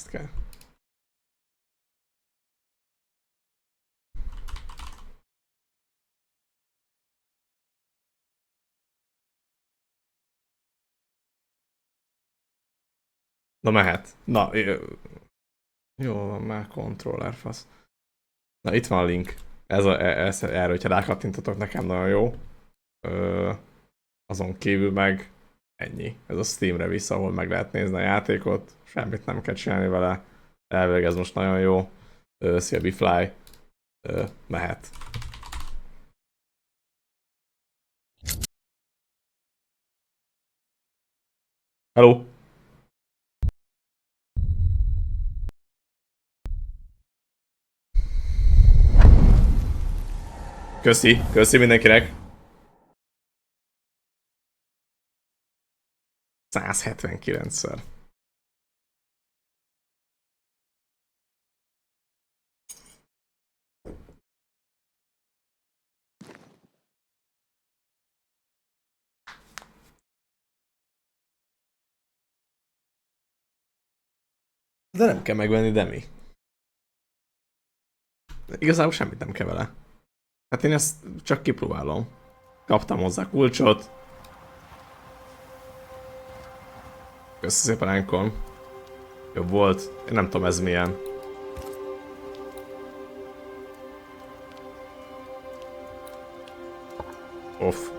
ezt kell. Na mehet. Na, jó van már, controller fasz. Na itt van a link. Erre, hogyha rákattintotok, nekem nagyon jó. Azon kívül meg ennyi. Ez a Steamre vissza, ahol meg lehet nézni a játékot. Semmit nem kell csinálni vele. Elvileg ez most nagyon jó. Szia Bifly. Mehet. Hello! Köszi mindenkinek! 179-szer. De nem kell megvenni, Demi. Igazából semmit nem kell vele. Hát én ezt csak kipróbálom. Kaptam hozzá kulcsot. Köszi szépen, Ankon. Jobb volt. Én nem tudom ez milyen. Off.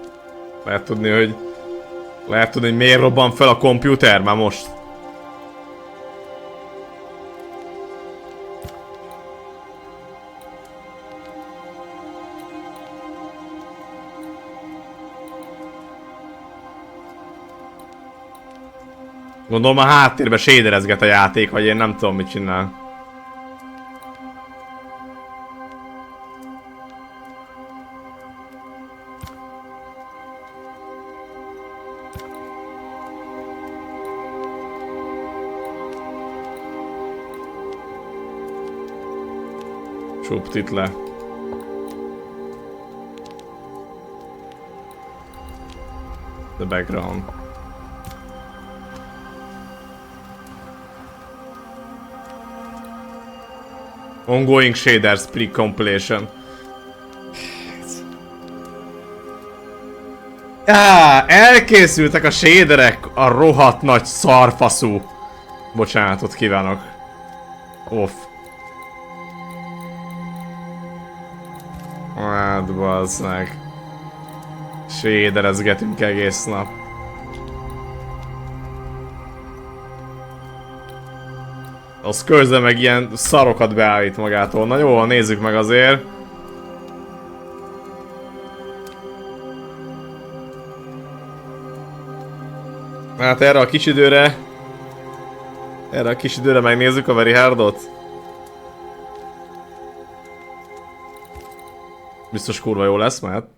Lehet tudni, hogy miért robban fel a komputer már most. Gondolom a háttérben shaderezget a játék, vagy én nem tudom mit csinál. Csúpt le. The background. Ongoing shaders pre-completion. Elkészültek a shaderek, a rohadt nagy szarfaszú. Bocsánatot kívánok. Off. Hát bazd meg. Shaderezgetünk egész nap. Az közben meg ilyen szarokat beállít magától. Na jó, nézzük meg azért. Hát erre a kis időre... megnézzük a Very Hardot. Biztos kurva jó lesz, mert...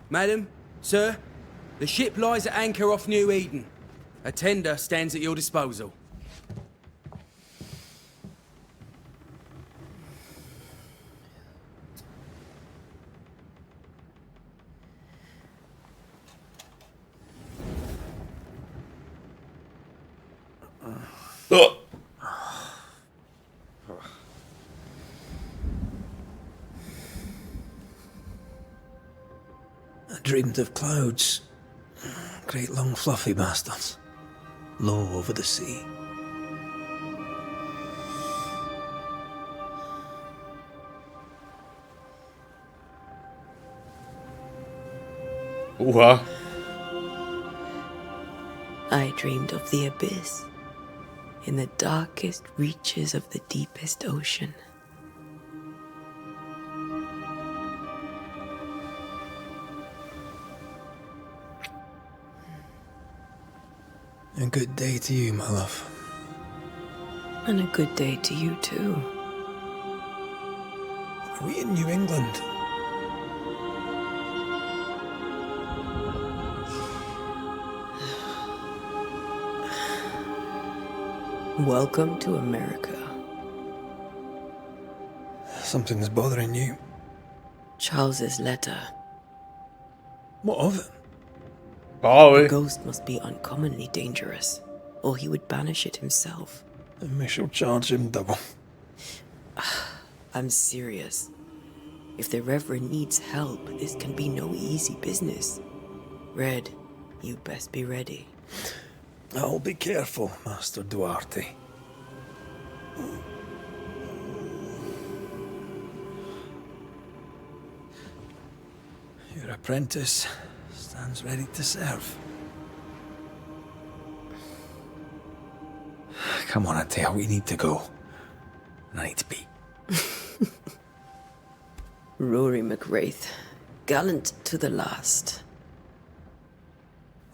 Madam, sir, the ship lies at anchor off New Eden. A tender stands at your disposal. I dreamed of clouds. Great long fluffy bastards. Low over the sea. I dreamed of the abyss, in the darkest reaches of the deepest ocean. A good day to you, my love. And a good day to you too. Are we in New England? Welcome to America. Something's bothering you. Charles's letter. What of it? Ahogy. The ghost must be uncommonly dangerous, or he would banish it himself. And we shall charge him double. I'm serious. If the Reverend needs help, this can be no easy business. Red, you best be ready. I'll be careful, Master Duarte. Your apprentice stands ready to serve. Come on, Atea, we need to go. And I need to be. Rory McWraith, gallant to the last.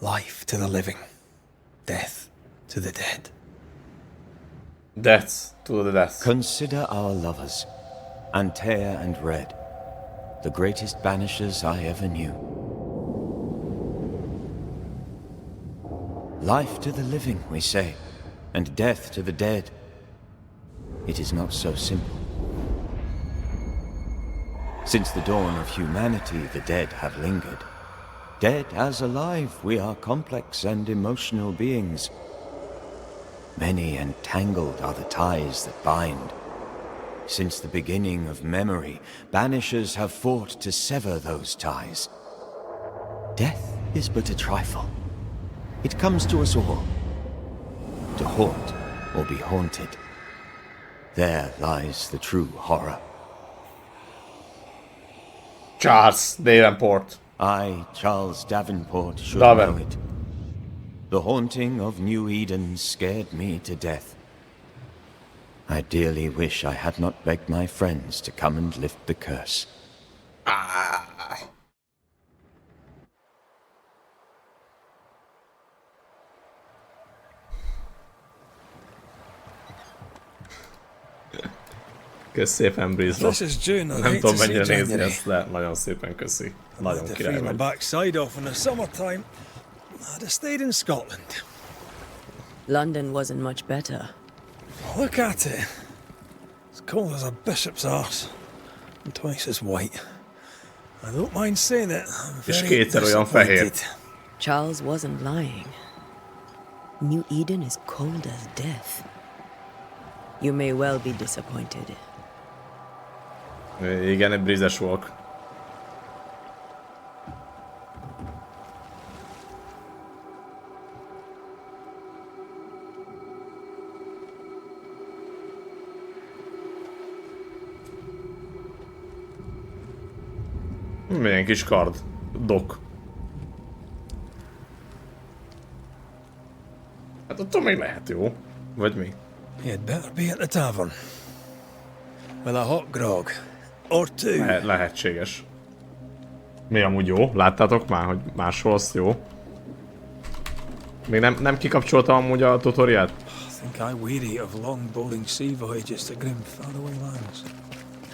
Life to the living, death to the dead. Death to the death. Consider our lovers, Antea and Red, the greatest banishers I ever knew. Life to the living, we say, and death to the dead. It is not so simple. Since the dawn of humanity, the dead have lingered. Dead as alive, we are complex and emotional beings. Many and tangled are the ties that bind. Since the beginning of memory, banishers have fought to sever those ties. Death is but a trifle. It comes to us all. To haunt or be haunted. There lies the true horror. Charles Davenport. I, Charles Davenport, should Daven. know it. The haunting of New Eden scared me to death. I dearly wish I had not begged my friends to come and lift the curse. Kösz szépen, Brizlo. This is June. I'd Nem hate tudom to see mennyire nézni January. ezt, de nagyon szépen köszi. Nagyon To király free my vagy. backside off in the summertime, I'd have stayed in Scotland. London wasn't much better. Look at it. As cold as a bishop's arse. And twice as white. I don't mind saying it. I'm És very kétszer olyan fehér. disappointed. Charles wasn't lying. New Eden is cold as death. You may well be disappointed. Igen, egy brizes volt. Milyen kis kard. Dok. Hát attól még lehet jó. Vagy mi? You'd better be at the tavern. With a hot grog. Or two. Lehetséges. Mi amúgy jó? Láttátok már, hogy máshol az jó? Még nem kikapcsoltam amúgy a tutoriát? I think I weary of long bowling sea voyages to grim faraway lands.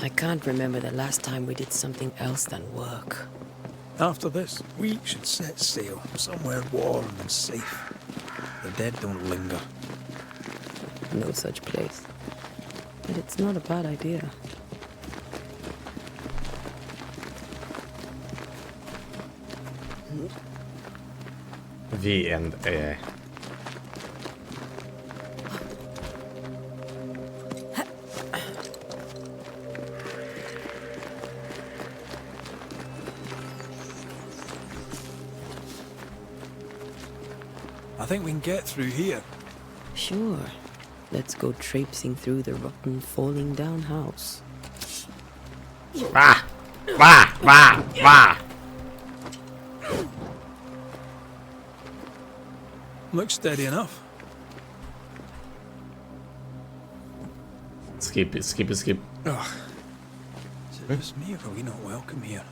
I can't remember the last time we did something else than work. After this, we should set sail somewhere warm and safe. The dead don't linger. No such place. But it's not a bad idea. V&A. I think we can get through here. Sure. Let's go traipsing through the rotten, falling down house. Vá! Vá! Vá! Vá! Looks steady enough. Skip. Is it just me or are we not welcome here?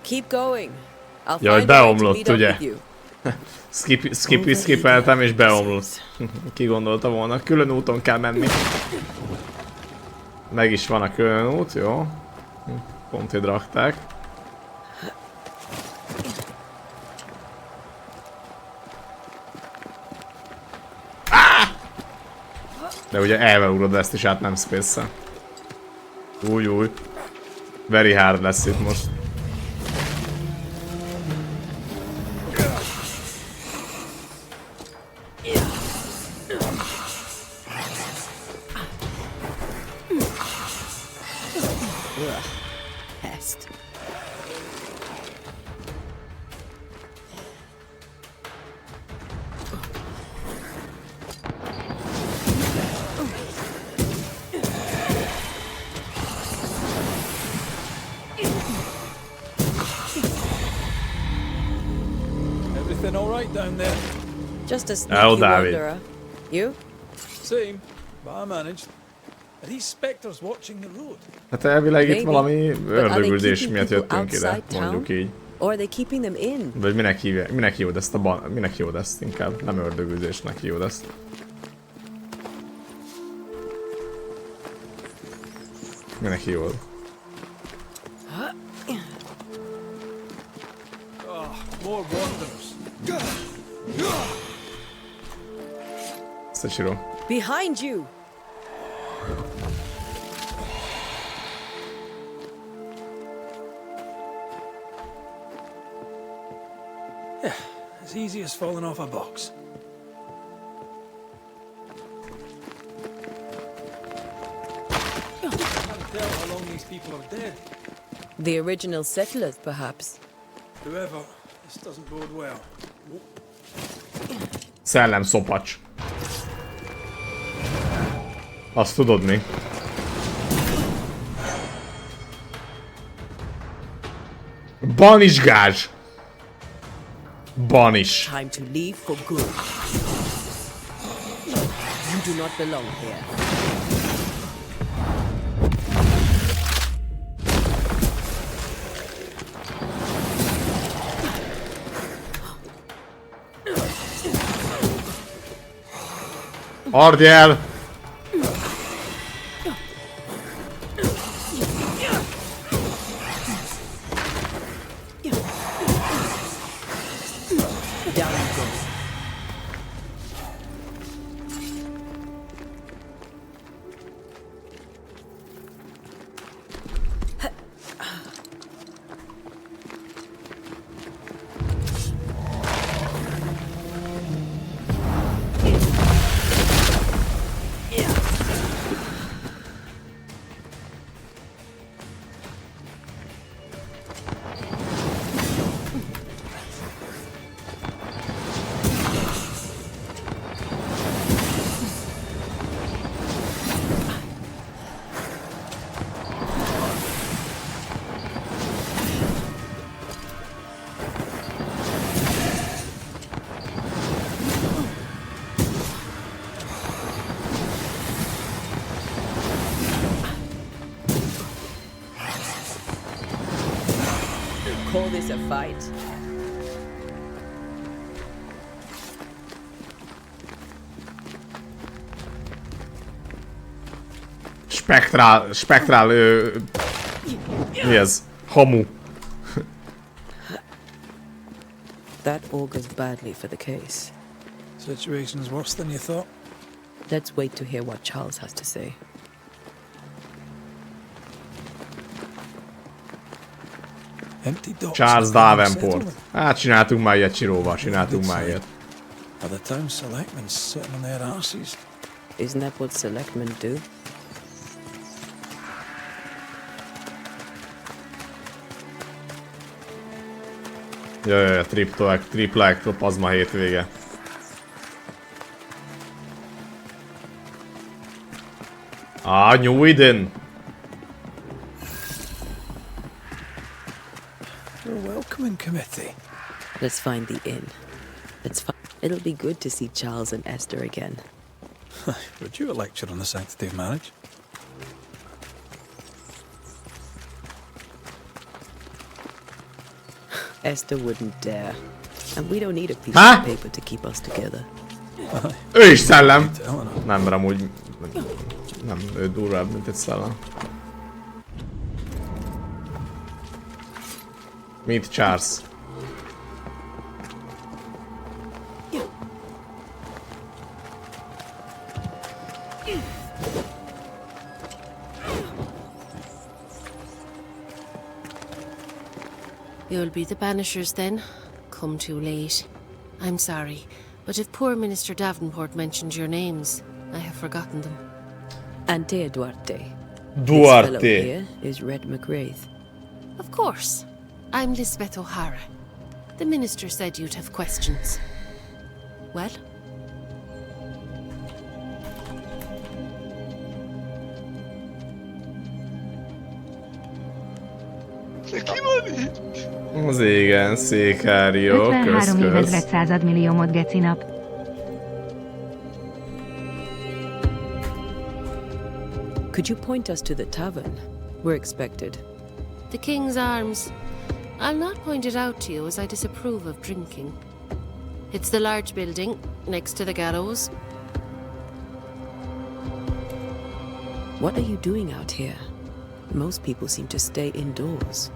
Keep going. I'll Jaj, find a way to beomlott, meet up ugye? with you. Skipeltem és beomlott. Ki gondolta volna, külön úton kell menni. Meg is van a külön út, jó? Pont ide rakták. De ugye elveugrod ezt is át, nem space-szel. Új. Very hard lesz itt most. Pest. Everything all right down there? Just a Oh, sneaky David. wanderer. You? Same, but I managed. Are these spectres watching the road? Hát elvileg itt Maybe. valami But are they ördögüldés keeping miatt people jöttünk ide, outside mondjuk town? így. Or are they keeping them in? Vagy minek hívják, minek hívod ezt minek hívod ezt inkább? Nem ördögüldésnek hívod ezt. Minek hívod? More wanderers. Szechiro. Behind you! As easy as falling off a box. I can't tell how long these people are dead. The original settlers, perhaps. Whoever, this doesn't bode well. Szellem szopacs. Azt tudod mi? Banish gázs! Banish. Time to leave for good. You do not belong here. Ardjel! Down you go. Call this a fight? Spektrál, mi ez? Hamu. That augurs badly for the case. Situation's worse than you thought. Let's wait to hear what Charles has to say. Empty docks. Charles and pending Davenport. settlement. Hát csináltunk már ilyet Csiróval, csináltunk már ilyet. Are the town selectmen sitting on their arses? Isn't that what selectmen do? Jaj, tripla ektopazma hétvége. New Eden! A welcoming committee. Let's find the inn. It'll be good to see Charles and Esther again. Would you a lecture on the sanctity of marriage? Esther wouldn't dare. And we don't need a piece Huh? of paper to keep us together. Ő is szellem! Eleanor. Nem, mert amúgy... Nem, ő durvább, mint egy szellem. Meet Charles. You'll be the Banishers then? Come too late. I'm sorry, but if poor Minister Davenport mentioned your names, I have forgotten them. Ante Duarte. This Duarte. fellow here is Red McWraith. Of course. I'm Lisbeth O'Hara. The minister said you'd have questions. Well? Az igen, Székárió, 53 kösz. évezred századmilliómod, gecinap. Could you point us to the tavern? We're expected. The King's Arms. I'll not point it out to you as I disapprove of drinking. It's the large building, next to the gallows. What are you doing out here? Most people seem to stay indoors.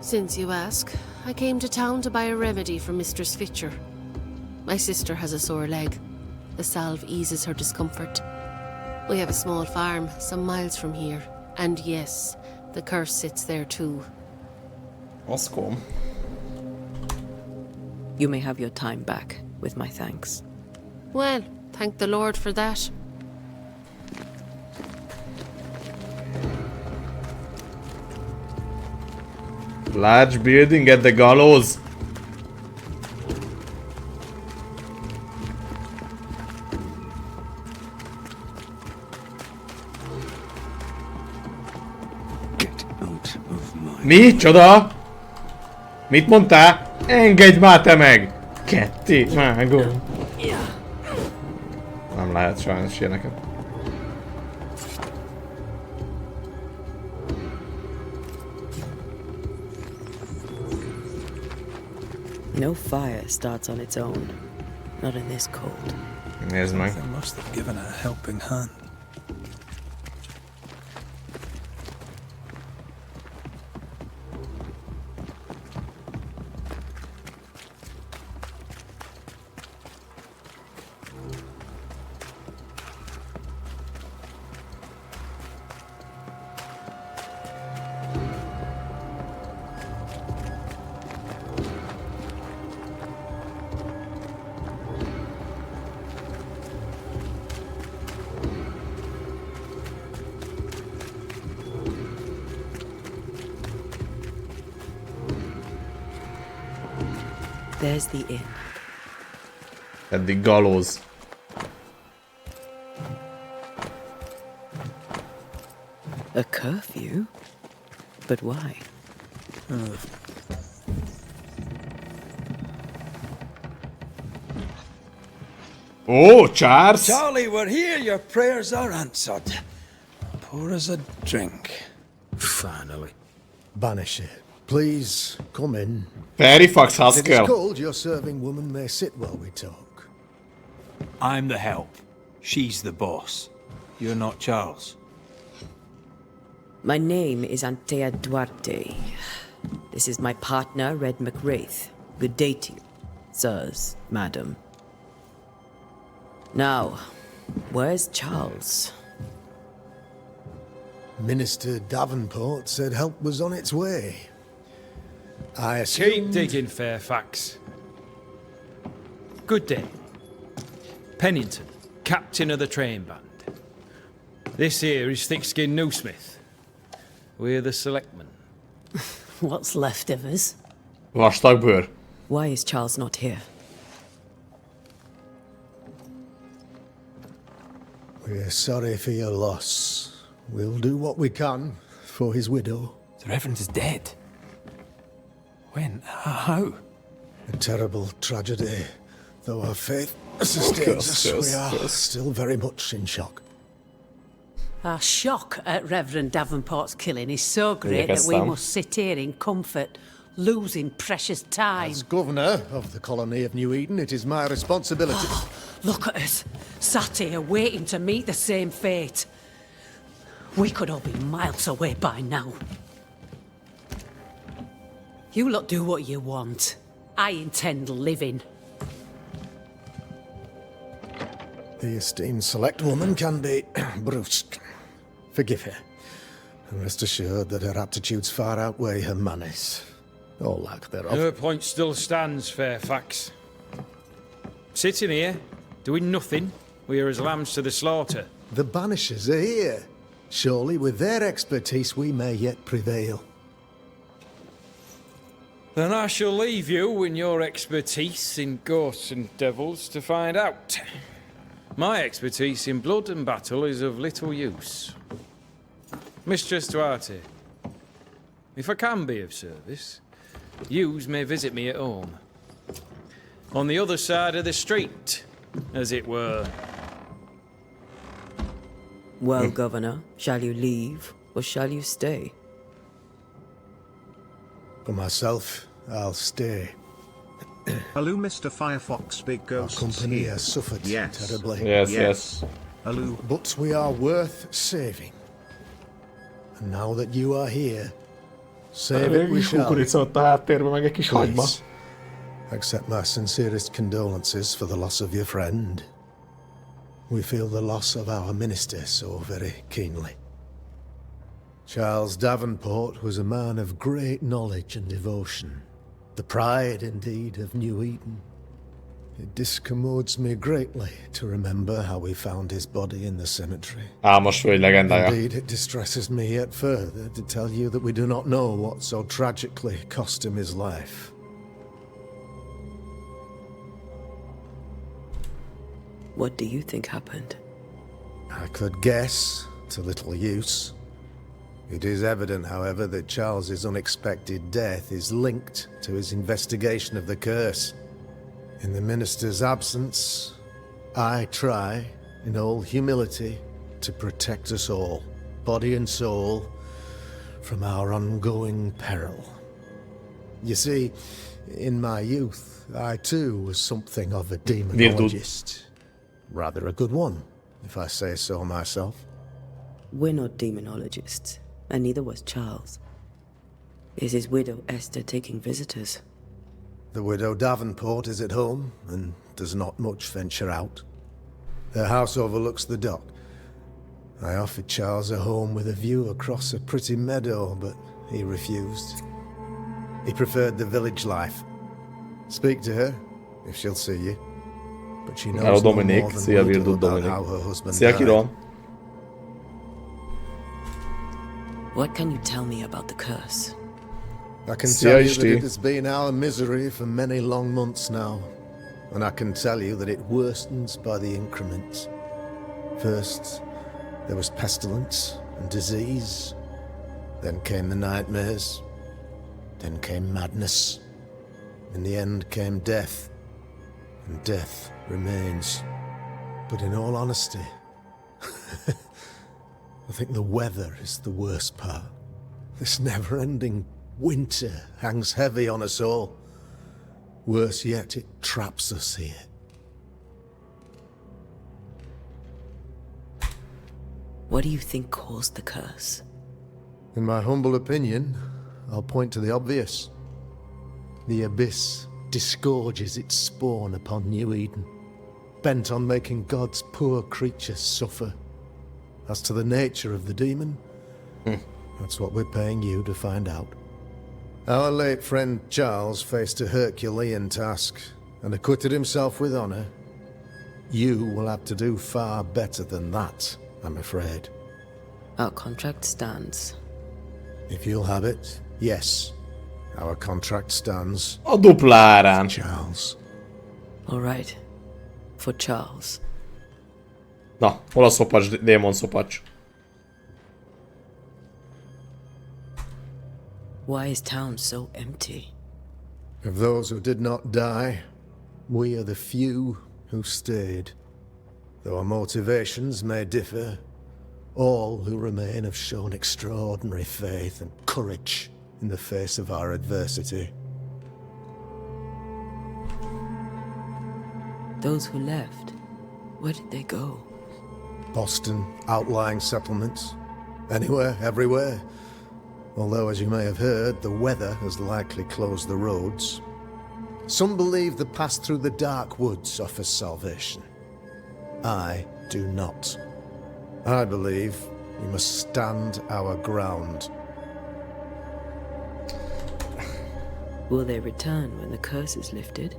Since you ask, I came to town to buy a remedy for Mistress Fitcher. My sister has a sore leg. The salve eases her discomfort. We have a small farm, some miles from here. And yes, the curse sits there too. Az kom. You may have your time back, with my thanks. Well, thank the Lord for that. Large building at the gallows. Get out of my... Mi? Csoda? Mit mondtál? Engedj már te meg! Ketté vágom. Nem lehet sajnos ilyeneket. No fire starts on its own. Not in this cold. Nézd meg. They must have given a helping hand. There's the inn. At the gallows. A curfew? But why? Oh, Charles! Charlie, we're here. Your prayers are answered. Pour us a drink. Finally. Banisher, please come in. Fairfax It is Haskell. cold, your serving woman may sit while we talk. I'm the help. She's the boss. You're not Charles. My name is Antea Duarte. This is my partner, Red McWraith. Good day to you, sirs, madam. Now, where's Charles? Minister Davenport said help was on its way. I Keep assumed... digging, Fairfax. Good day. Pennington, captain of the train band. This here is Thick-Skinned Newsmith. We're the selectmen. What's left of us? Vastagbőr. Why is Charles not here? We're sorry for your loss. We'll do what we can for his widow. The Reverend is dead. When? How? A terrible tragedy. Though our faith sustains us, we are still very much in shock. Our shock at Reverend Davenport's killing is so great that we must sit here in comfort, losing precious time. As governor of the colony of New Eden, it is my responsibility. Look at us, sat here waiting to meet the same fate. We could all be miles away by now. You lot do what you want. I intend living. The esteemed select woman can be brusque. Forgive her. And rest assured that her aptitudes far outweigh her manners. Or lack thereof. Her point still stands, Fairfax. Sitting here, doing nothing, we're as lambs to the slaughter. The Banishers are here. Surely with their expertise we may yet prevail. Then I shall leave you and your expertise in ghosts and devils to find out. My expertise in blood and battle is of little use. Mistress Duarte, if I can be of service, yous may visit me at home. On the other side of the street, as it were. Well, Governor, shall you leave or shall you stay? For myself, I'll stay. Hello, Mr. Firefox, big ghost. Our company has suffered terribly. Yes. Hello. But we are worth saving. And now that you are here, save it we shall. Please, accept my sincerest condolences for the loss of your friend. We feel the loss of our minister so very keenly. Charles Davenport was a man of great knowledge and devotion. The pride, indeed, of New Eden. It discommodes me greatly to remember how we found his body in the cemetery. Álmos vagy legendája. Indeed, it distresses me yet further to tell you that we do not know what so tragically cost him his life. What do you think happened? I could guess, to little use. It is evident, however, that Charles's unexpected death is linked to his investigation of the curse. In the minister's absence, I try, in all humility, to protect us all, body and soul, from our ongoing peril. You see, in my youth, I too was something of a demonologist. Rather a good one, if I say so myself. We're not demonologists, and neither was Charles. Is his widow Esther taking visitors? The widow Davenport is at home, and does not much venture out. Their house overlooks the dock. I offered Charles a home with a view across a pretty meadow, but he refused. He preferred the village life. Speak to her, if she'll see you. But she knows no more than we do about how her husband died. What can you tell me about the curse? I can tell you that it has been our misery for many long months now. And I can tell you that it worstens by the increments. First, there was pestilence and disease. Then came the nightmares. Then came madness. In the end came death. And death remains. But in all honesty, I think the weather is the worst part. This never-ending winter hangs heavy on us all. Worse yet, it traps us here. What do you think caused the curse? In my humble opinion, I'll point to the obvious. The abyss disgorges its spawn upon New Eden, bent on making God's poor creatures suffer. As to the nature of the demon, that's what we're paying you to find out. Our late friend Charles faced a Herculean task and acquitted himself with honor. You will have to do far better than that, I'm afraid. Our contract stands. If you'll have it, yes. Our contract stands. A dupla árán. Charles. All right. For Charles. Na, hol a szopacs, démon szopacs? Why is town so empty? Of those who did not die, we are the few who stayed. Though our motivations may differ, all who remain have shown extraordinary faith and courage in the face of our adversity. Those who left, where did they go? Boston, outlying settlements. Anywhere, everywhere. although as you may have heard, the weather has likely closed the roads. Some believe the path through the dark woods offers salvation. I do not. I believe we must stand our ground. Will they return when the curse is lifted?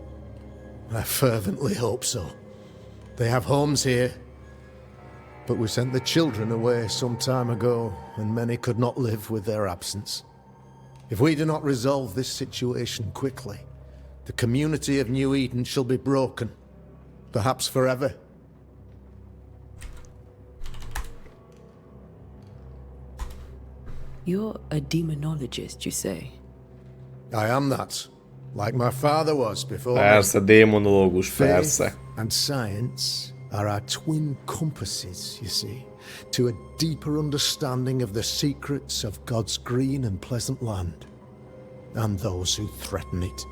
I fervently hope so. They have homes here, but we sent the children away some time ago, and many could not live with their absence. If we do not resolve this situation quickly, the community of New Eden shall be broken, perhaps forever. You're a demonologist, you say? I am that, like my father was before. Persze, démonológus, persze. Faith and science are our twin compasses, you see, to a deeper understanding of the secrets of God's green and pleasant land, and those who threaten it.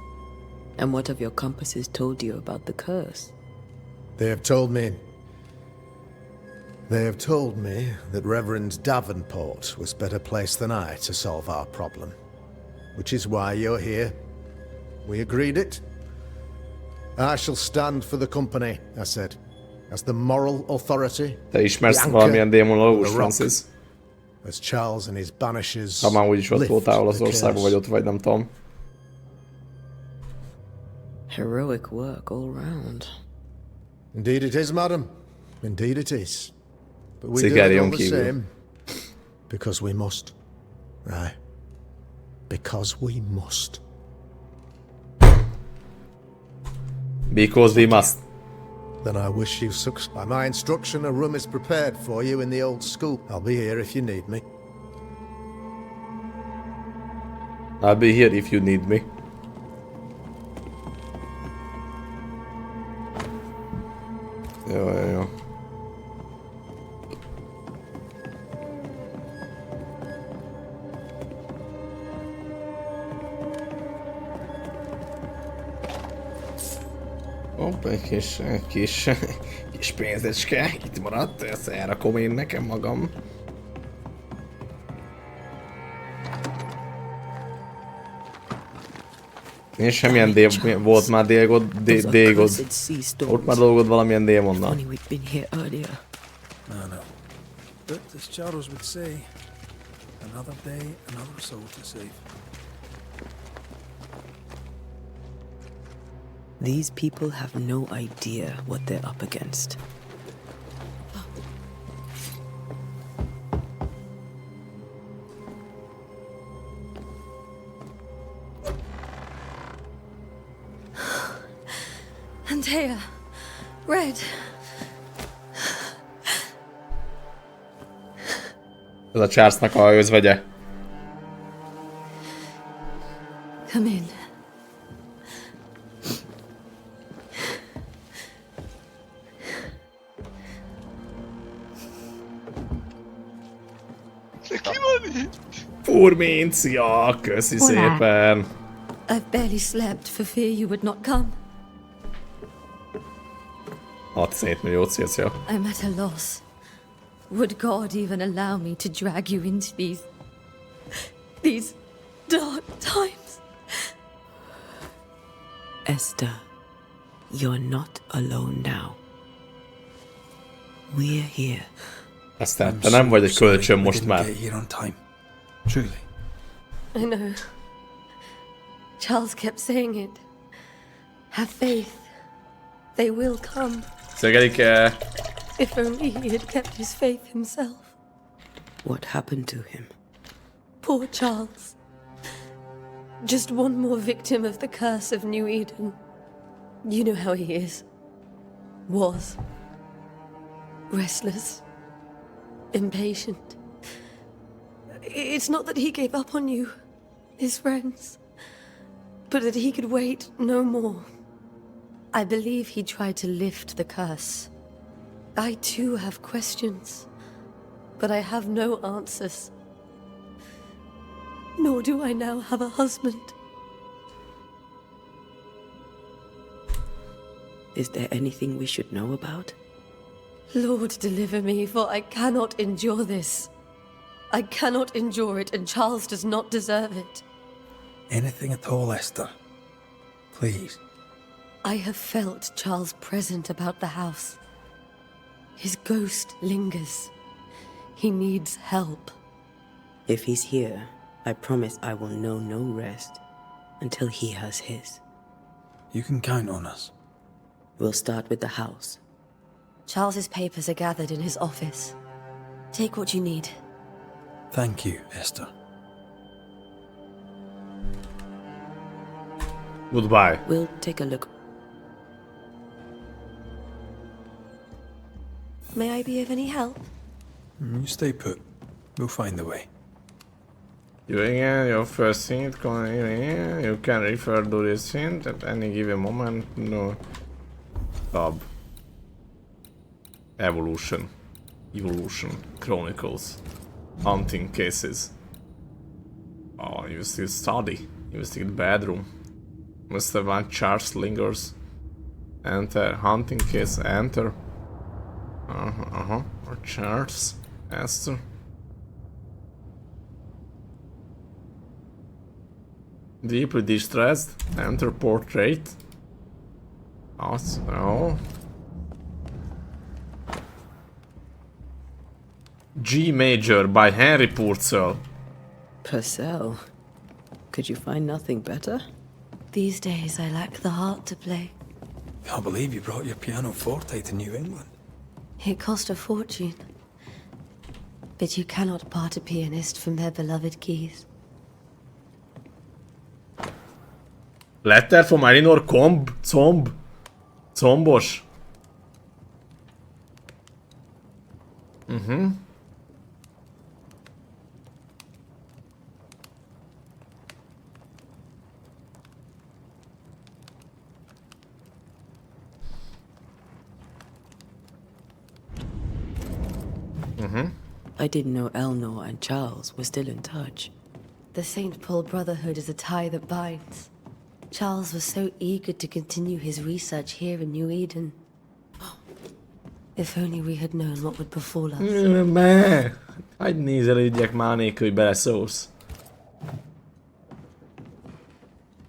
And what have your compasses told you about the curse? They have told me that Reverend Davenport was better placed than I to solve our problem. Which is why you're here. We agreed it. I shall stand for the company, I said, as the moral authority. Te ismersz valamilyen démonológus, Francis? As Charles and his Banishers. Ha már úgyis ott voltál Olaszországban, vagy ott vagy, nem tudom. Heroic work all round. Indeed it is, madam. Indeed it is. But we do it all the same. Because we must. Aye. Because we must. Because we must. Then I wish you success. By my instruction, a room is prepared for you in the old school. I'll be here if you need me. I'll be here if you need me. Jó. Hopp, egy kis pénzecske itt maradt, ezt elrakom én nekem magam. És semmilyen volt már dégod. Ott már dolgod valamilyen démonnal. No. But as Charles would say, another day, another soul to save. These people have no idea what they're up against. Antea, Red. Ez a Charlesnak a özvegye. Come in. Furminc, ja, köszi szépen. I've barely slept for fear you would not come. 6 millió, szia. I'm at a loss. Would God even allow me to drag you into these dark times? Esther, you're not alone now. We're here. Aztán te nem vagy egy kölcsön most már. Truly. I know. Charles kept saying it. Have faith. They will come. Szögelik. If only he had kept his faith himself. What happened to him? Poor Charles. Just one more victim of the curse of New Eden. You know how he is. Was. Restless. Impatient. It's not that he gave up on you, his friends, but that he could wait no more. I believe he tried to lift the curse. I too have questions, but I have no answers. Nor do I now have a husband. Is there anything we should know about? Lord, deliver me, for I cannot endure this. I cannot endure it, and Charles does not deserve it. Anything at all, Esther. Please. I have felt Charles present about the house. His ghost lingers. He needs help. If he's here, I promise I will know no rest until he has his. You can count on us. We'll start with the house. Charles's papers are gathered in his office. Take what you need. Thank you, Esther. Goodbye. We'll take a look. May I be of any help? You stay put. We'll find the way. Your first hint, you can refer to this hint at any given moment. No. Tab. Evolution. Chronicles. Hunting cases. Oh, you still study. You still bedroom. Mr. Van Charles lingers. Enter. Hunting case. Enter. Or Charles. Esther. Deeply distressed. Enter portrait. Oh. G Major by Henry Purcell. Purcell? Could you find nothing better? These days I lack the heart to play. Can't believe you brought your pianoforte to New England. It cost a fortune. But you cannot part a pianist from their beloved keys. Letter from Elinor Combos. I didn't know Eleanor and Charles were still in touch. The St. Paul Brotherhood is a tie that binds. Charles was so eager to continue his research here in New Eden. If only we had known what would befall us. Hagyd nézelődjek már nélkül, hogy beleszólsz.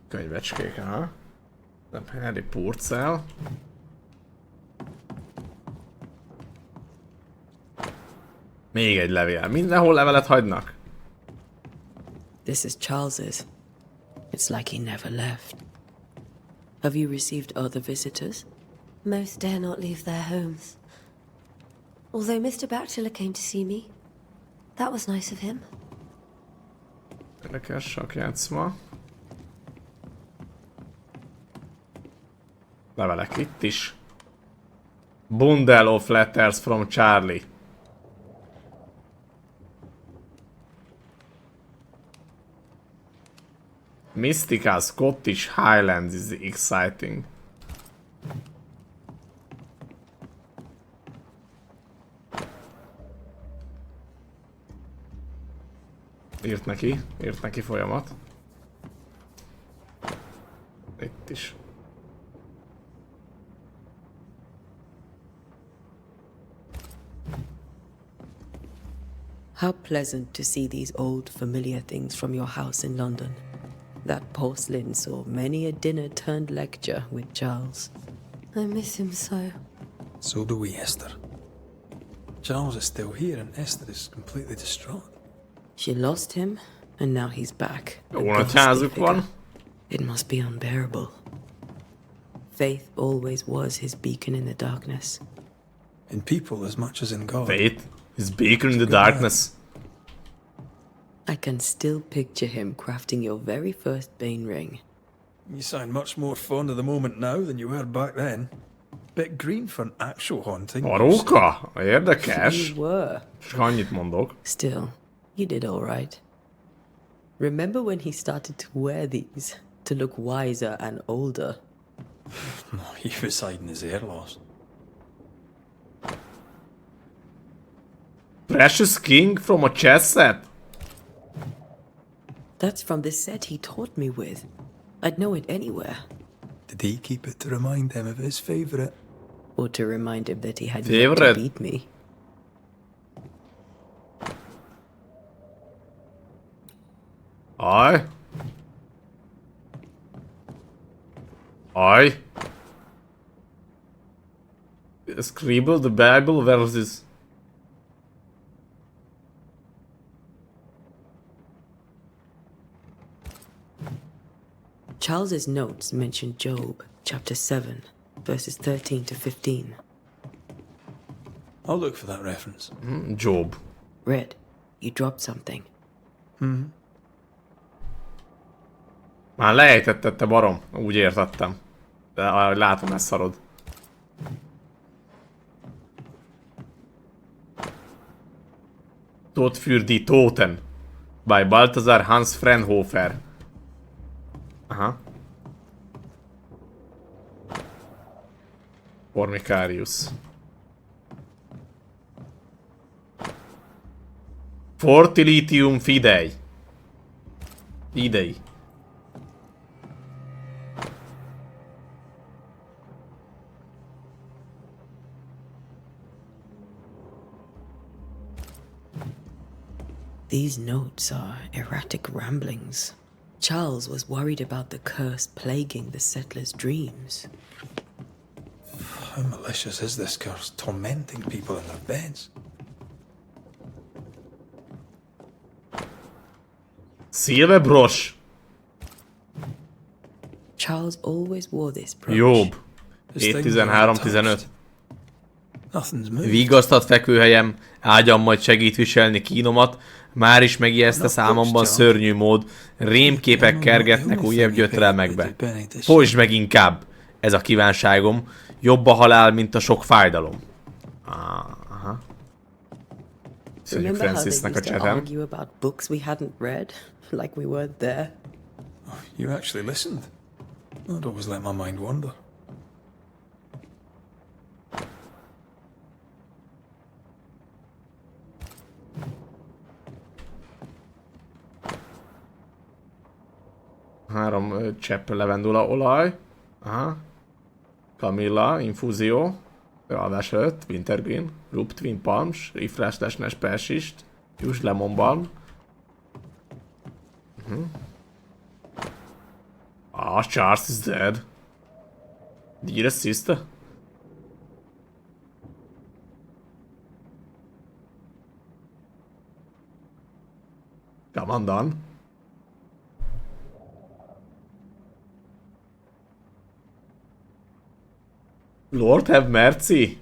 Könyvecskék, ha? Henry Purcell. Még egy levél. Mindenhol levelet hagynak. This is Charles's. It's like he never left. Have you received other visitors? Most dare not leave their homes. Although Mr. Bachelor came to see me. That was nice of him. Érdekes, sakjátszma. Levelek itt is. Bundle of letters from Charlie. Mystica Scottish Highlands is exciting. Írt neki folyamat. Itt is. How pleasant to see these old familiar things from your house in London. That porcelain saw many a dinner-turned-lecture with Charles. I miss him so. So do we, Esther. Charles is still here and Esther is completely distraught. She lost him, and now he's back. It must be unbearable. Faith always was his beacon in the darkness. In people as much as in God. Faith? His beacon in the darkness. I can still picture him crafting your very first Bane ring. You sound much more fond of the moment now than you were back then. Bit green for an actual haunting. Aróka, érdekes. You were. Csak annyit mondok. Still, you did all right. Remember when he started to wear these to look wiser and older? He was hiding his hair loss. Precious King from a chess set. That's from the set he taught me with. I'd know it anywhere. Did he keep it to remind him of his favourite? Or to remind him that he had yet to beat me? Aj. Aj. Scribble the Bible verses. Charles's notes mention Job, chapter 7, verses 13 to 15. I'll look for that reference. Job. Red, you dropped something. Már lejtetted, te barom. Úgy értettem. De látom, ezt szarod. Tod für die Toten. By Balthasar Hans Frenhofer. Aha. Formicarius. Fortilitium Fidei. Fidei. These notes are erratic ramblings. Charles was worried about the curse plaguing the settlers' dreams. How malicious is this curse, tormenting people in their beds? Szilvebros. Charles always wore this brooch. Jobb. 7-13-15. Nothing's moved. Vigasztat fekvőhelyem, ágyam majd segít viselni kínomat, már is megijeszte számomban szörnyű mód, rémképek kergetnek újabb gyötrelmekbe. Folytsd meg inkább, ez a kívánságom, jobb a halál, mint a sok fájdalom. Aha. Köszönjük Francisnek a chatem. You actually listened? I'd always let my mind wander. Három csepp levendula olaj. Aha. Camilla, infúzió. Beadás előtt. Wintergreen. Rup Twin Palms. Refresh Lesnes Persist. Juice Lemon Balm. Charles is dead. Dear sister. Come on, done. Lord have mercy.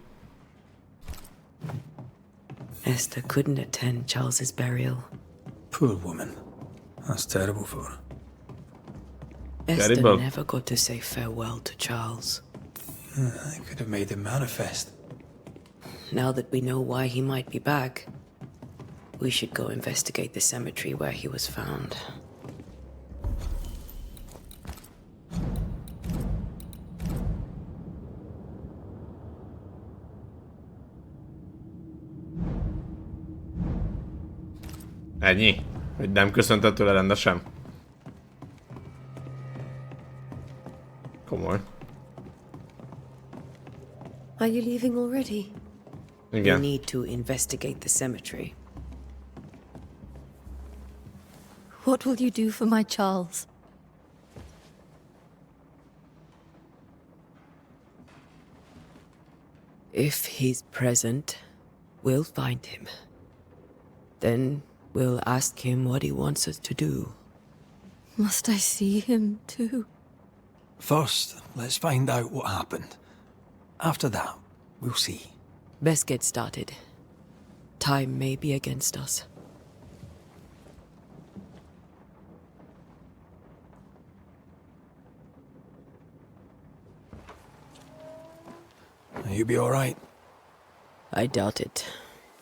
Esther couldn't attend Charles's burial. Poor woman. That's terrible for her. Esther Terrible. never got to say farewell to Charles. I could have made him manifest. Now that we know why he might be back, we should go investigate the cemetery where he was found. Ennyi? Hogy nem köszöntött tőle rendesen? Komoly. Are you leaving already? Igen. We need to investigate the cemetery. What will you do for my Charles? If he's present, we'll find him. Then we'll ask him what he wants us to do. Must I see him too? First, let's find out what happened. After that, we'll see. Best get started. Time may be against us. You be all right? I doubt it,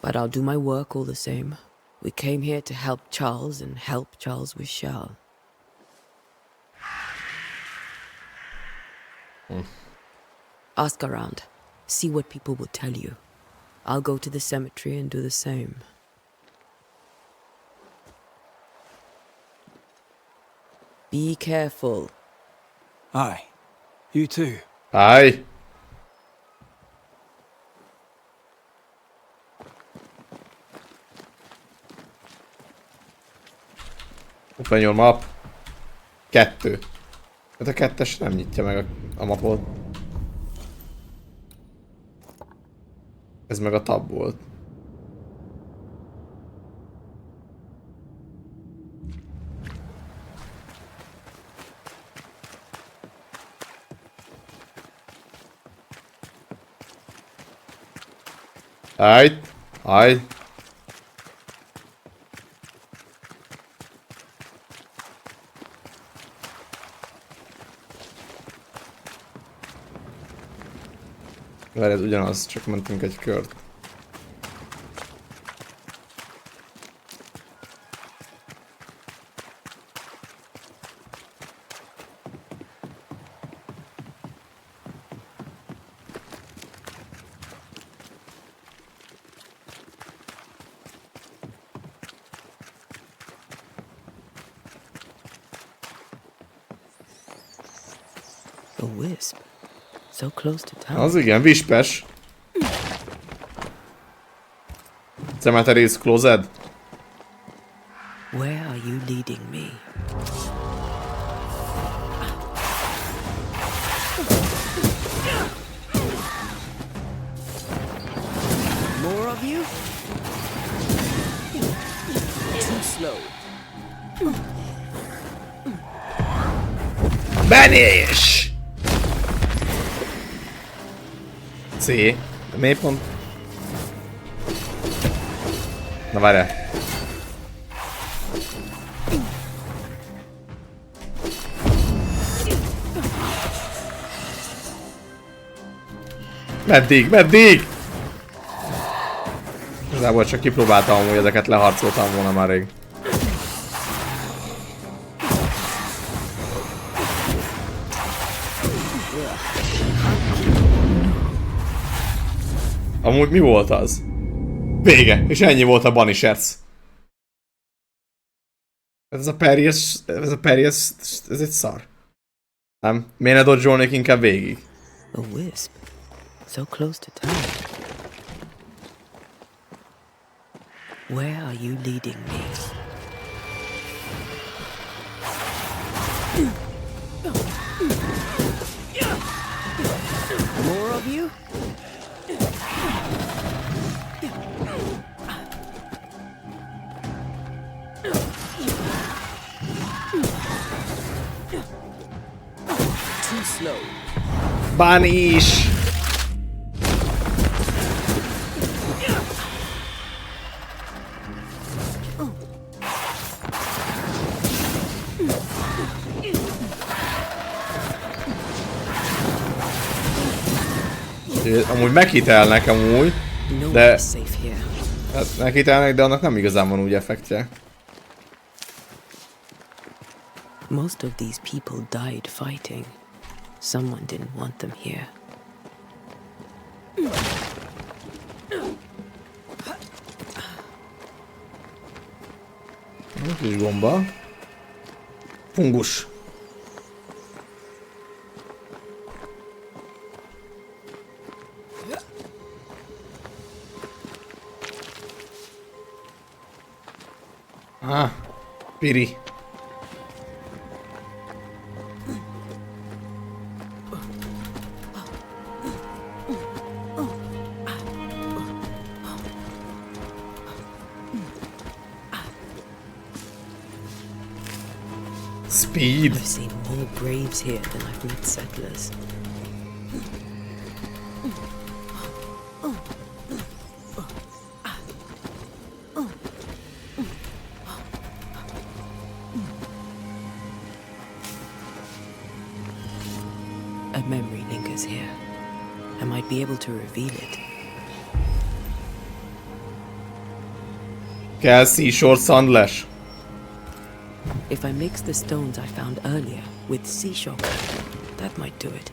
but I'll do my work all the same. We came here to help Charles and help Charles with Charles. Ask around. See what people will tell you. I'll go to the cemetery and do the same. Be careful. Aye. You too. Aye. Spanyol map. 2. Hát a 2-es nem nyitja meg a mapot. Ez meg a tab volt. Állj! Várj, ez ugyanaz, csak mentünk egy kört. A wisp. So close to town. Az igen, vispes. Cemetery is closed. Where are you leading me? More of you? Too slow. Banish! C. A mélypont. Na várjál. Meddig? Igazából csak kipróbáltam, hogy ezeket leharcoltam volna már rég. Amúgy mi volt az? Vége, és ennyi volt a Banishers. Ez a Perriers, ez egy szar. Nem? Miért ne dodge-olnék inkább végig? A wisp. So close to town. Where are you leading me? More of you? Too slow. Banish! Amúgy meghitelnek amúgy, de... Hát meghitelnek, de annak nem igazán van úgy effektje. Most of these people died fighting. Someone didn't want them here. Kis gomba. Fungus. Ah, piri. Speed. I've seen more graves here than I've met settlers. A memory lingers here. I might be able to reveal it. Kell seashore sandlash. If I mix the stones I found earlier with seashore, that might do it.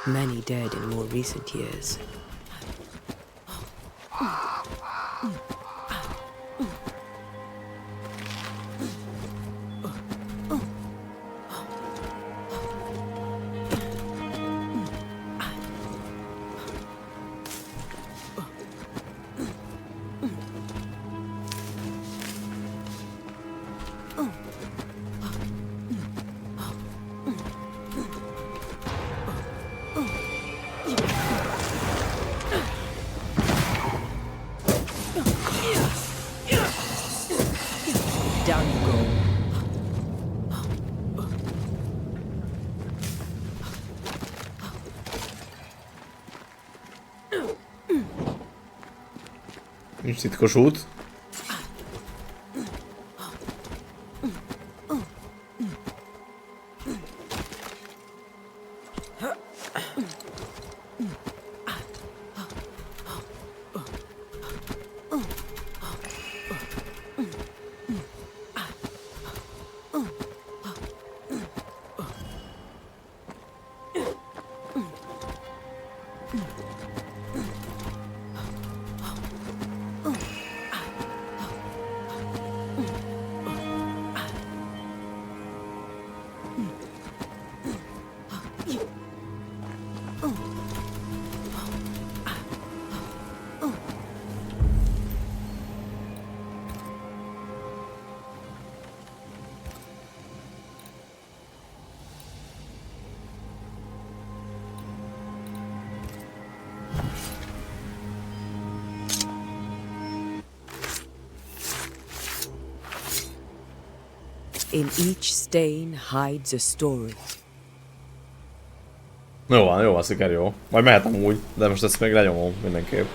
Many dead in more recent years. Down you go. Nincs titkos út. In each stain hides a story. Jó van, a sziker jó. Majd mehetem úgy, de most ezt még lenyomom mindenképp.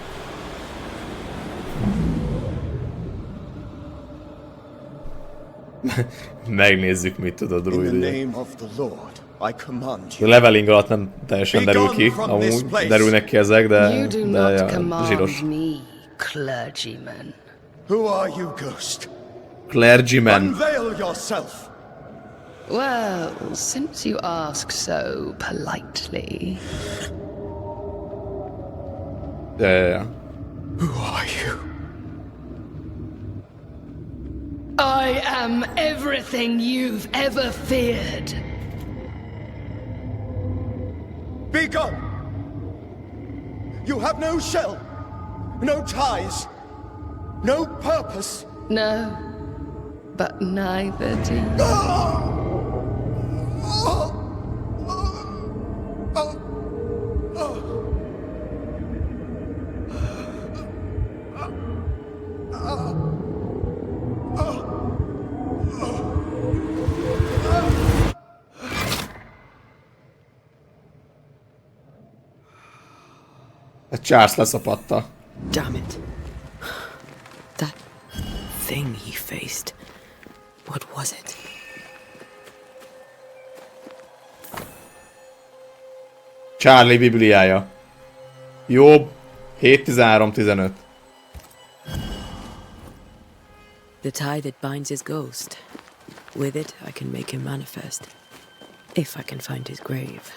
Megnézzük, mit tud a druid. A leveling alatt nem teljesen derül ki, amúgy derülnek ki ezek, de zsíros. Clergyman. Who are you, ghost? Clergyman. Unveil yourself. Well, since you ask so politely. Yeah. Who are you? I am everything you've ever feared. Be gone! You have no shell, no ties, no purpose. No, but neither do you. A Charles leszapadta. Damn it. That thing he faced. What was it? Charlie bibliája. Jobb. 7-13-15. The tie that binds his ghost. With it, I can make him manifest. If I can find his grave.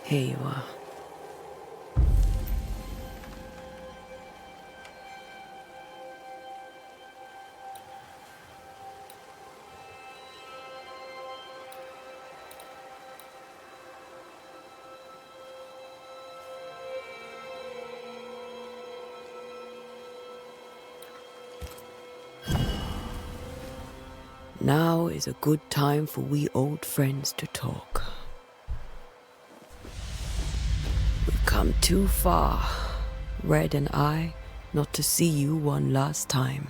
Here you are. Now is a good time for we old friends to talk. We've come too far, Red and I, not to see you one last time.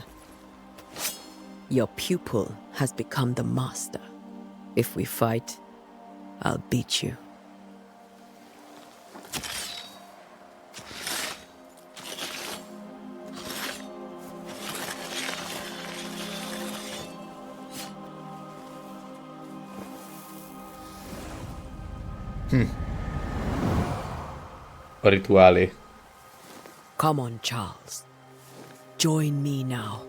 Your pupil has become the master. If we fight, I'll beat you. Rituale. Come on, Charles. Join me now.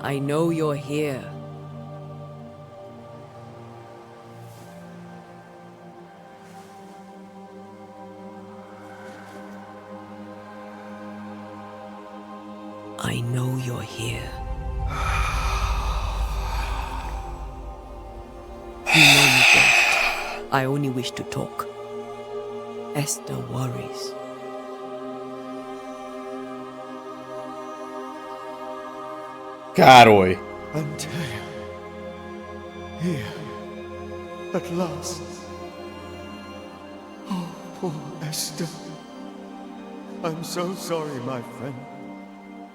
I know you're here. I know you're here. You know me best. I only wish to talk. Esther worries. Károly. Antea. Here. At last. Oh, poor Esther. I'm so sorry, my friend.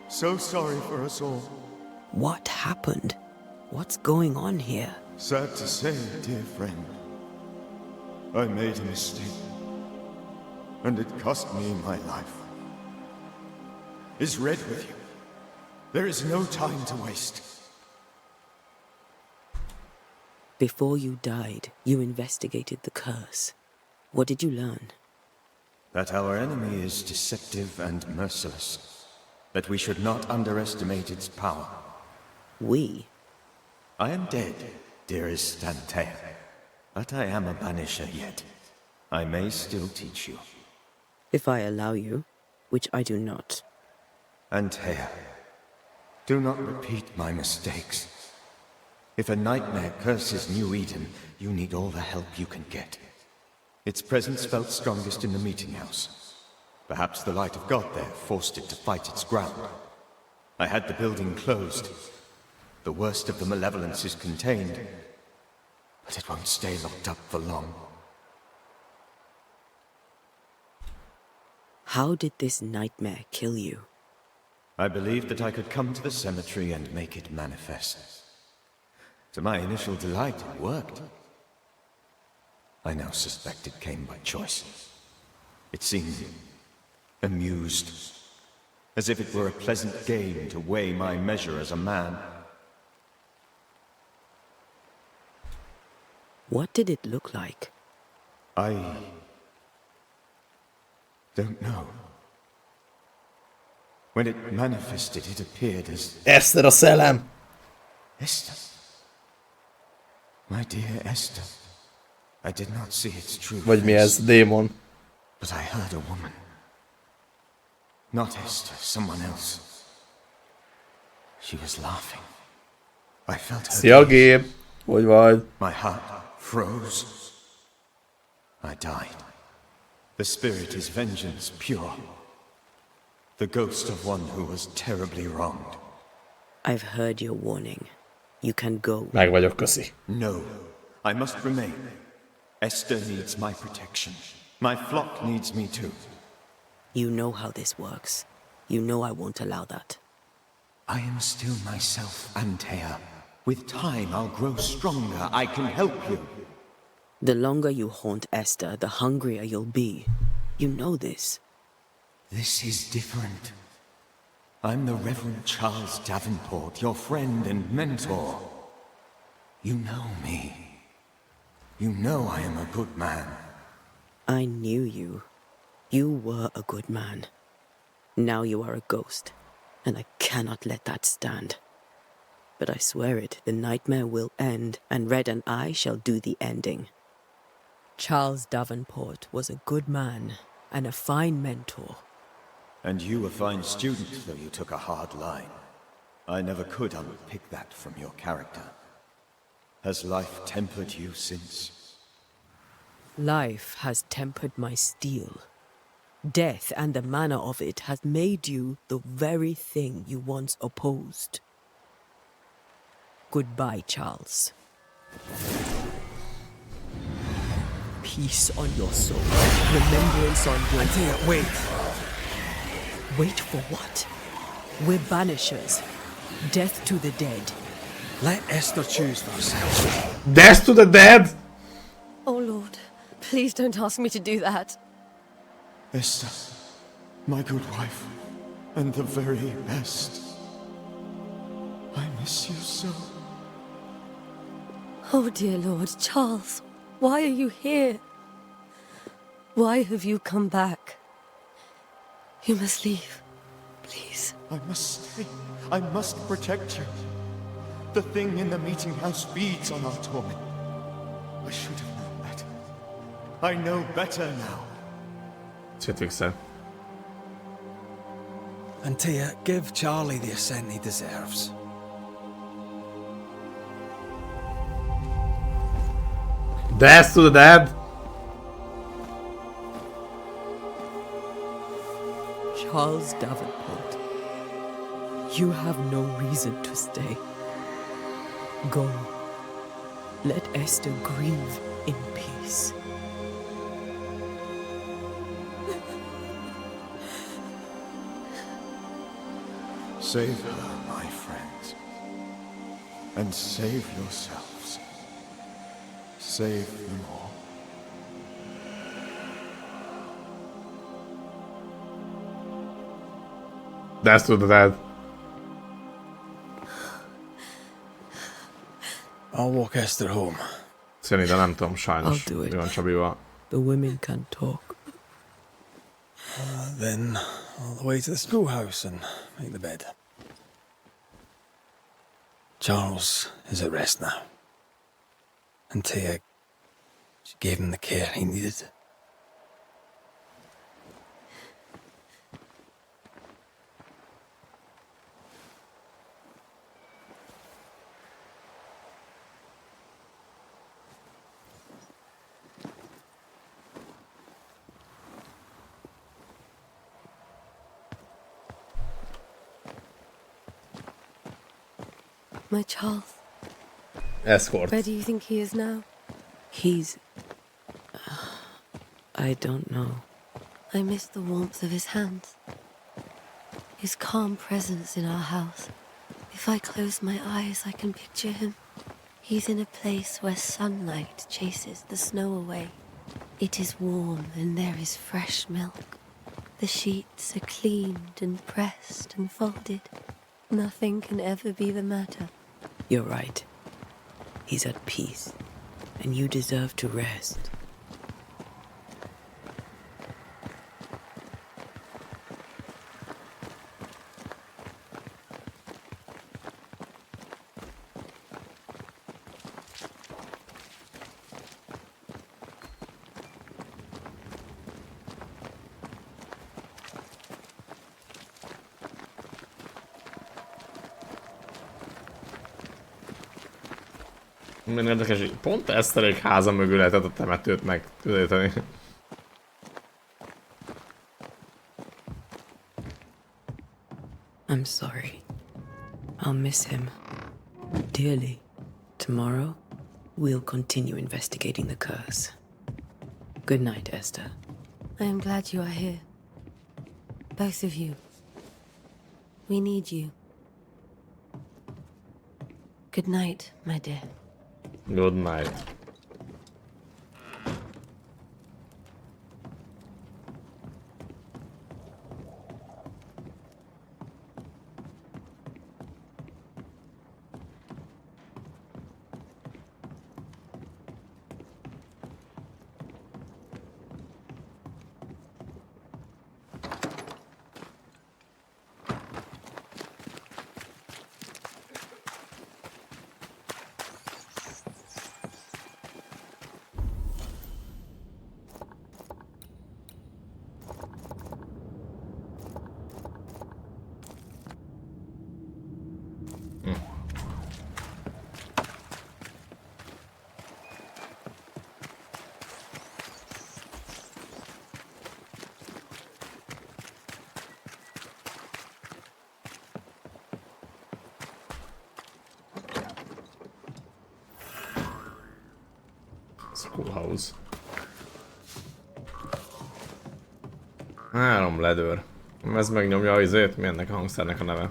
So sorry for us all. What happened? What's going on here? Sad to say, dear friend. I made a mistake. And it cost me my life. Is Red with you? There is no time to waste. Before you died, you investigated the curse. What did you learn? That our enemy is deceptive and merciless. That we should not underestimate its power. We? I am dead, dearest Antea. But I am a Banisher yet. I may still teach you. If I allow you, which I do not. Antea, do not repeat my mistakes. If a nightmare curses New Eden, you need all the help you can get. Its presence felt strongest in the meeting house. Perhaps the light of God there forced it to fight its ground. I had the building closed. The worst of the malevolence is contained, but it won't stay locked up for long. How did this nightmare kill you? I believed that I could come to the cemetery and make it manifest. To my initial delight, it worked. I now suspect it came by choice. It seemed amused, as if it were a pleasant game to weigh my measure as a man. What did it look like? I don't know. When it manifested, it appeared as... Esther a szellem! Esther. My dear Esther. I did not see its true Vagy mi ez? Démon. But I heard a woman. Not Esther, someone else. She was laughing. I felt her Szia, Gép! Hogy vagy? My heart froze. I died. The spirit is vengeance pure. The ghost of one who was terribly wronged. I've heard your warning. You can go. Meg vagyok, köszi. No, I must remain. Esther needs my protection. My flock needs me too. You know how this works. You know I won't allow that. I am still myself, Antea. With time, I'll grow stronger. I can help you. The longer you haunt Esther, the hungrier you'll be. You know this. This is different. I'm the Reverend Charles Davenport, your friend and mentor. You know me. You know I am a good man. I knew you. You were a good man. Now you are a ghost, and I cannot let that stand. But I swear it, the nightmare will end, and Red and I shall do the ending. Charles Davenport was a good man and a fine mentor. And you a fine student, though you took a hard line. I never could unpick that from your character. Has life tempered you since? Life has tempered my steel. Death and the manner of it has made you the very thing you once opposed. Goodbye, Charles. Peace on your soul. Remembrance on your... Antea, wait. Wait for what? We're Banishers. Death to the dead. Let Esther choose for herself. Death to the dead! Oh, Lord. Please don't ask me to do that. Esther, my good wife, and the very best. I miss you so. Oh, dear Lord, Charles, why are you here? Why have you come back? You must leave, please. I must stay. I must protect you. The thing in the meeting house feeds on our torment. I should have known better. I know better now. Så jag tycker så. Antea, give Charlie the ascent he deserves. Death to the dead! Charles Davenport, you have no reason to stay. Go. Let Esther grieve in peace. Save her, my friends. And save yourselves. Save them all. Death to the dead. I'll walk Esther home. Sen ide nem tudom sajnos. I'll do it. Mi van Csabival? The women can talk. Then all the way to the schoolhouse and make the bed. Charles is at rest now. Antea, she gave him the care he needed. My Charles, Escort. where do you think he is now? He's... I don't know. I miss the warmth of his hands. His calm presence in our house. If I close my eyes, I can picture him. He's in a place where sunlight chases the snow away. It is warm and there is fresh milk. The sheets are cleaned and pressed and folded. Nothing can ever be the matter. You're right. He's at peace, and you deserve to rest. Minden érdekes, hogy pont Eszterék háza mögül lehetett a temetőt megközelíteni. I'm sorry. I'll miss him dearly. Tomorrow, we'll continue investigating the curse. Good night, Esther. I am glad you are here. Both of you. We need you. Good night, my dear. Good night. Schoolhouse. 3 ledőr. Ez megnyomja az izét, mi ennek a hangszernek a neve?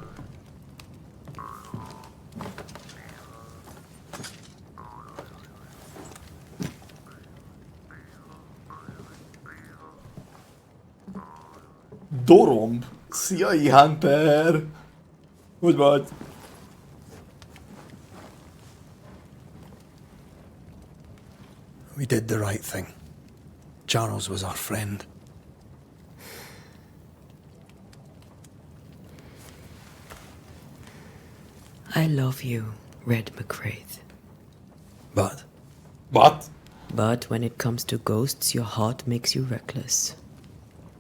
Doromb! Szia, Hunter! Hogy vagy? We did the right thing. Charles was our friend. I love you, Red McCraith. But? But when it comes to ghosts, your heart makes you reckless.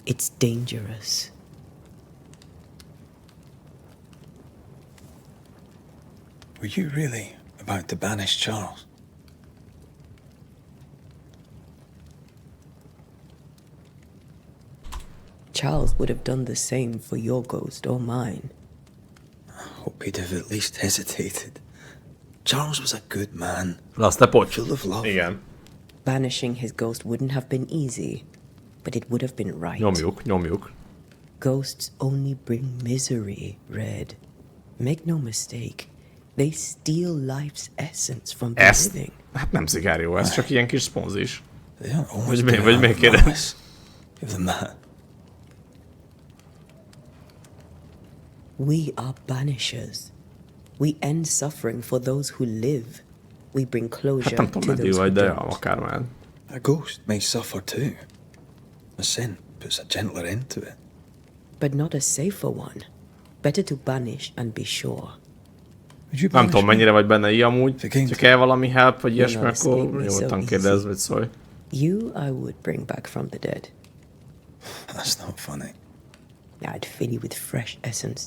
It's dangerous. Were you really about to banish Charles? Charles would have done the same for your ghost or mine. I hope he'd have at least hesitated. Charles was a good man. Full of love. Igen. Banishing his ghost wouldn't have been easy, but it would have been right. Nyomjuk. Ghosts only bring misery, Red. Make no mistake, they steal life's essence from the living. Hát nem szikárió, ez csak ilyen kis szponzis. Vagy még kérdez? Give them that. We are banishers. We end suffering for those who live. We bring closure Hát nem to tudom, meddig those vagy, who de don't. akármilyen. A ghost may suffer too. A sin puts a gentler end to it. But not a safer one. Better to banish and be sure. Nem tudom, mennyire vagy benne így amúgy. Ha kell valami help, vagy ilyesmi, akkor nyugodtan kérdezz, vagy szólj. You I would bring back from the dead. That's not funny. I'd fill you with fresh essence.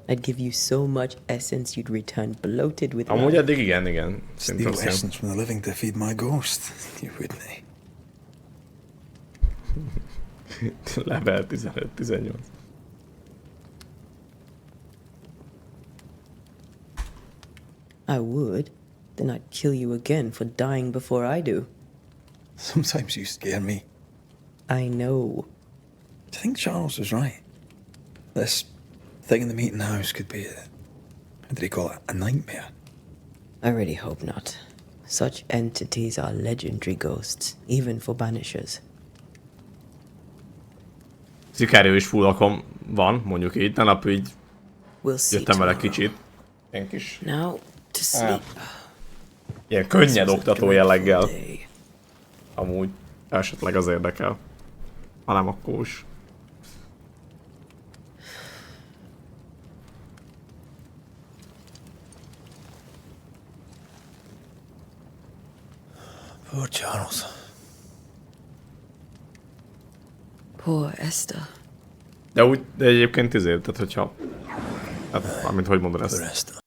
I'd give you so much essence you'd return bloated with Amúgy life. eddig igen. Steal essence from the living to feed my ghost. You wouldn't. Level 15-18. I would. Then I'd kill you again for dying before I do. Sometimes you scare me. I know. Do you think Charles was right? This thing in the meeting house could be how did he call it? A nightmare? I really hope not. Such entities are legendary ghosts, even for banishers. Szikárió is fullakom van, mondjuk így. Nap így jöttem vele kicsit. Ilyen kis... Now to sleep. Ilyen könnyed oktató jelleggel. Amúgy esetleg az érdekel. Ha nem, akkor is. Poor Charles. Poor Esther. De úgy, de egyébként tehát hogyha... Hát, amint hogy mondod ezt.